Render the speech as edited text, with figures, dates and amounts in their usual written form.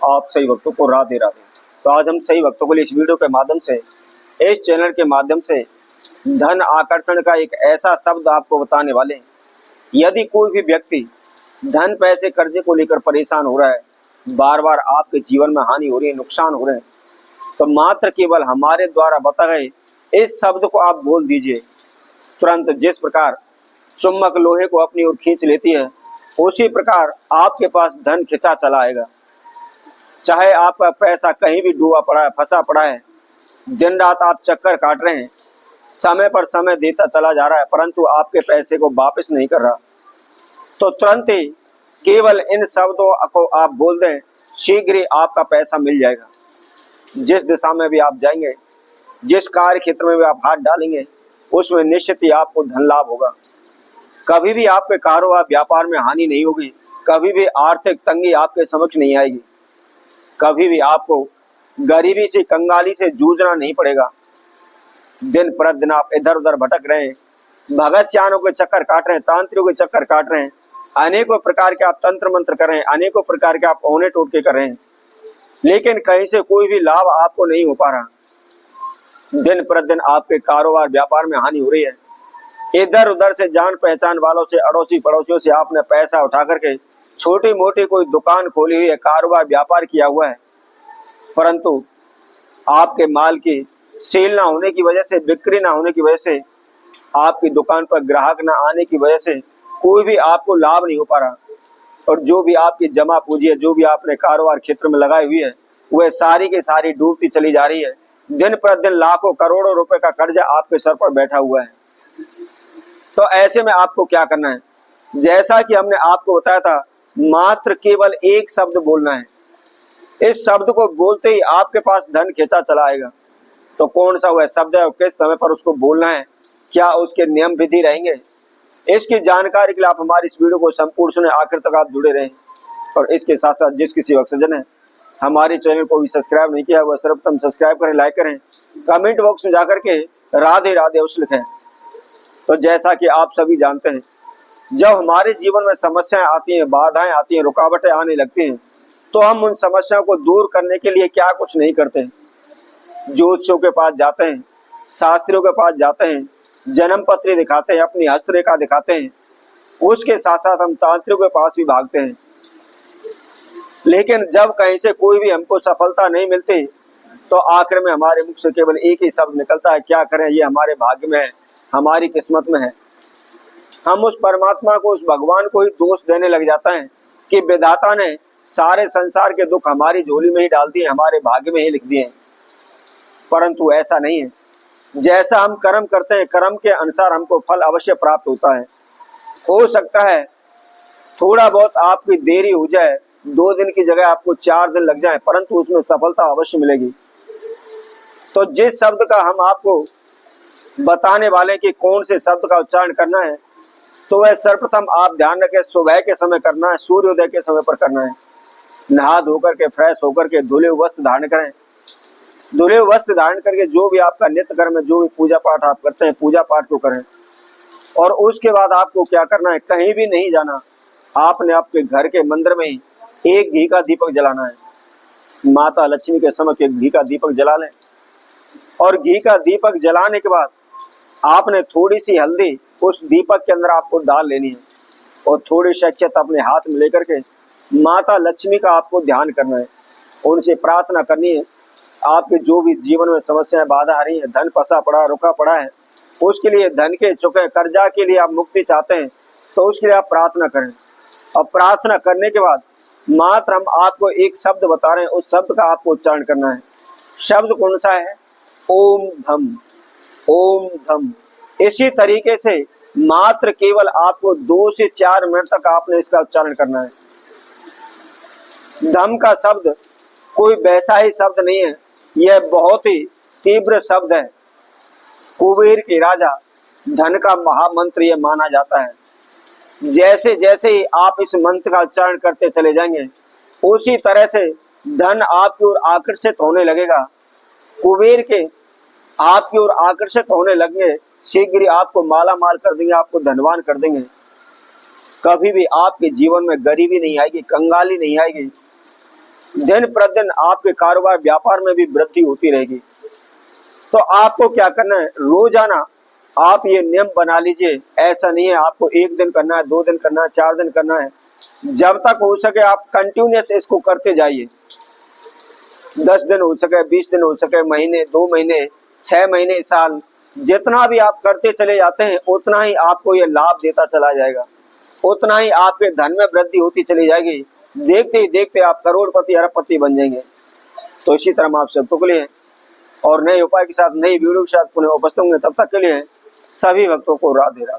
आप सही भक्तों को राधे राधे। तो आज हम सही भक्तों को लिए इस वीडियो के माध्यम से, इस चैनल के माध्यम से धन आकर्षण का एक ऐसा शब्द आपको बताने वाले हैं। यदि कोई भी व्यक्ति धन पैसे कर्जे को लेकर परेशान हो रहा है, बार बार आपके जीवन में हानि हो रही है, नुकसान हो रहे हैं, तो मात्र केवल हमारे द्वारा बताए इस शब्द को आप बोल दीजिए। तुरंत जिस प्रकार चुम्बक लोहे को अपनी ओर खींच लेती है, उसी प्रकार आपके पास धन खिंचा चला आएगा। चाहे आपका पैसा कहीं भी डूबा पड़ा है, फंसा पड़ा है, दिन रात आप चक्कर काट रहे हैं, समय पर समय देता चला जा रहा है, परंतु आपके पैसे को वापस नहीं कर रहा, तो तुरंत ही केवल इन शब्दों को आप बोल दें, शीघ्र ही आपका पैसा मिल जाएगा। जिस दिशा में भी आप जाएंगे, जिस कार्य क्षेत्र में भी आप हाथ डालेंगे, उसमें निश्चित ही आपको धन लाभ होगा। कभी भी आपके कारोबार व्यापार में हानि नहीं होगी, कभी भी आर्थिक तंगी आपके समक्ष नहीं आएगी, कभी भी आपको गरीबी से, कंगाली से जूझना नहीं पड़ेगा। दिन प्रतिदिन आप इधर उधर भटक रहे हैं, भगत सियानों के चक्कर काट रहे हैं, तांत्रिकों के चक्कर काट रहे हैं, अनेकों प्रकार के आप तंत्र मंत्र कर रहे हैं, अनेकों प्रकार के आप औने टोटके कर रहे हैं, लेकिन कहीं से कोई भी लाभ आपको नहीं हो पा रहा। दिन प्रतिदिन आपके कारोबार व्यापार में हानि हो रही है। इधर उधर से जान पहचान वालों से, अड़ोसी पड़ोसियों से आपने पैसा उठा करके छोटी मोटी कोई दुकान खोली हुई है, कारोबार व्यापार किया हुआ है, परंतु आपके माल की सेल ना होने की वजह से, बिक्री ना होने की वजह से, आपकी दुकान पर ग्राहक ना आने की वजह से कोई भी आपको लाभ नहीं हो पा रहा। और जो भी आपकी जमा पूंजी है, जो भी आपने कारोबार क्षेत्र में लगाई हुई है, वह सारी की सारी डूबती चली जा रही है। दिन प्रतिदिन लाखों करोड़ों रुपए का कर्जा आपके सर पर बैठा हुआ है। तो ऐसे में आपको क्या करना है? जैसा कि हमने आपको बताया था, मात्र केवल एक शब्द बोलना है। इस शब्द को बोलते ही आपके पास धन खींचा चला आएगा। तो कौन सा वह शब्द है और किस समय पर उसको बोलना है, क्या उसके नियम विधि रहेंगे, इसकी जानकारी के लिए आप हमारी इस वीडियो को संपूर्ण सुने, आखिर तक आप जुड़े रहें। और इसके साथ साथ जिस किसी भक्तजन ने हमारे चैनल को भी सब्सक्राइब नहीं किया, वह सर्वप्रथम सब्सक्राइब करें, लाइक करें, कमेंट बॉक्स में जाकर के राधे राधे अवश्य लिखें। तो जैसा कि आप सभी जानते हैं, जब हमारे जीवन में समस्याएं आती हैं, बाधाएं आती हैं, रुकावटें आने लगती हैं, तो हम उन समस्याओं को दूर करने के लिए क्या कुछ नहीं करते। ज्योतिषियों के पास जाते हैं, शास्त्रियों के पास जाते हैं, जन्म पत्री दिखाते हैं, अपनी हस्तरेखा दिखाते हैं, उसके साथ साथ हम तांत्रिकों के पास भी भागते हैं। लेकिन जब कहीं से कोई भी हमको सफलता नहीं मिलती, तो आखिर में हमारे मुख से केवल एक ही शब्द निकलता है, क्या करें, ये हमारे भाग्य में है, हमारी किस्मत में है। हम उस परमात्मा को, उस भगवान को ही दोष देने लग जाता है कि विधाता ने सारे संसार के दुख हमारी झोली में ही डाल दिए, हमारे भाग्य में ही लिख दिए। परंतु ऐसा नहीं है। जैसा हम कर्म करते हैं, कर्म के अनुसार हमको फल अवश्य प्राप्त होता है। हो सकता है थोड़ा बहुत आपकी देरी हो जाए, 2 दिन की जगह आपको 4 दिन लग जाए, परंतु उसमें सफलता अवश्य मिलेगी। तो जिस शब्द का हम आपको बताने वाले कि कौन से शब्द का उच्चारण करना है, तो वह सर्वप्रथम आप ध्यान रखें, सुबह के समय करना है, सूर्योदय के समय पर करना है। नहा धोकर के, फ्रेश होकर के, धुले वस्त्र धारण करें। धुले वस्त्र धारण करके जो भी आपका नित्य कर्म है, जो भी पूजा पाठ आप करते हैं, पूजा पाठ को करें। और उसके बाद आपको क्या करना है, कहीं भी नहीं जाना, आपने आपके घर के मंदिर में ही एक घी का दीपक जलाना है। माता लक्ष्मी के समक्ष एक घी का दीपक जला लें, और घी का दीपक जलाने के बाद आपने थोड़ी सी हल्दी उस दीपक के अंदर आपको डाल लेनी है, और थोड़ी सी अक्षत अपने हाथ में लेकर के माता लक्ष्मी का आपको ध्यान करना है, उनसे प्रार्थना करनी है। आपके जो भी जीवन में समस्याएं, बाधा आ रही है, धन फंसा पड़ा, रुका पड़ा है, उसके लिए, धन के चुके कर्जा के लिए आप मुक्ति चाहते हैं, तो उसके लिए आप प्रार्थना करें। और प्रार्थना करने के बाद मात्र हम आपको एक शब्द बता रहे हैं, उस शब्द का आपको उच्चारण करना है। शब्द कौन सा है? ओम धम, ओम धम। इसी तरीके से मात्र केवल आपको 2 से 4 मिनट तक आपने इसका उच्चारण करना है। धम का शब्द कोई वैसा ही शब्द नहीं है, यह बहुत ही तीव्र शब्द है। कुबेर के राजा धन का महामंत्र यह माना जाता है। जैसे जैसे ही आप इस मंत्र का उच्चारण करते चले जाएंगे, उसी तरह से धन आपकी ओर आकर्षित होने लगेगा। कुबेर के आपकी ओर आकर्षित होने लगेंगे, शीघ्र ही आपको माला माल कर देंगे, आपको धनवान कर देंगे। कभी भी आपके जीवन में गरीबी नहीं आएगी, कंगाली नहीं आएगी। दिन प्रतिदिन आपके कारोबार व्यापार में भी वृद्धि होती रहेगी। तो आपको क्या करना है, रोजाना आप ये नियम बना लीजिए। ऐसा नहीं है आपको 1 दिन करना है, 2 दिन करना है, 4 दिन करना है, जब तक हो सके आप कंटिन्यूस इसको करते जाइए। 10 दिन हो सके, 20 दिन हो सके, महीने, 2 महीने, 6 महीने, साल, जितना भी आप करते चले जाते हैं उतना ही आपको ये लाभ देता चला जाएगा, उतना ही आपके धन में वृद्धि होती चली जाएगी। देखते ही देखते आप करोड़पति अरबपति बन जाएंगे। तो इसी तरह हम आप सबको के लिए और नए उपाय के साथ, नई वीडियो के साथ पुनः उपस्थित होंगे। तब तक के लिए सभी भक्तों को राधे राधे।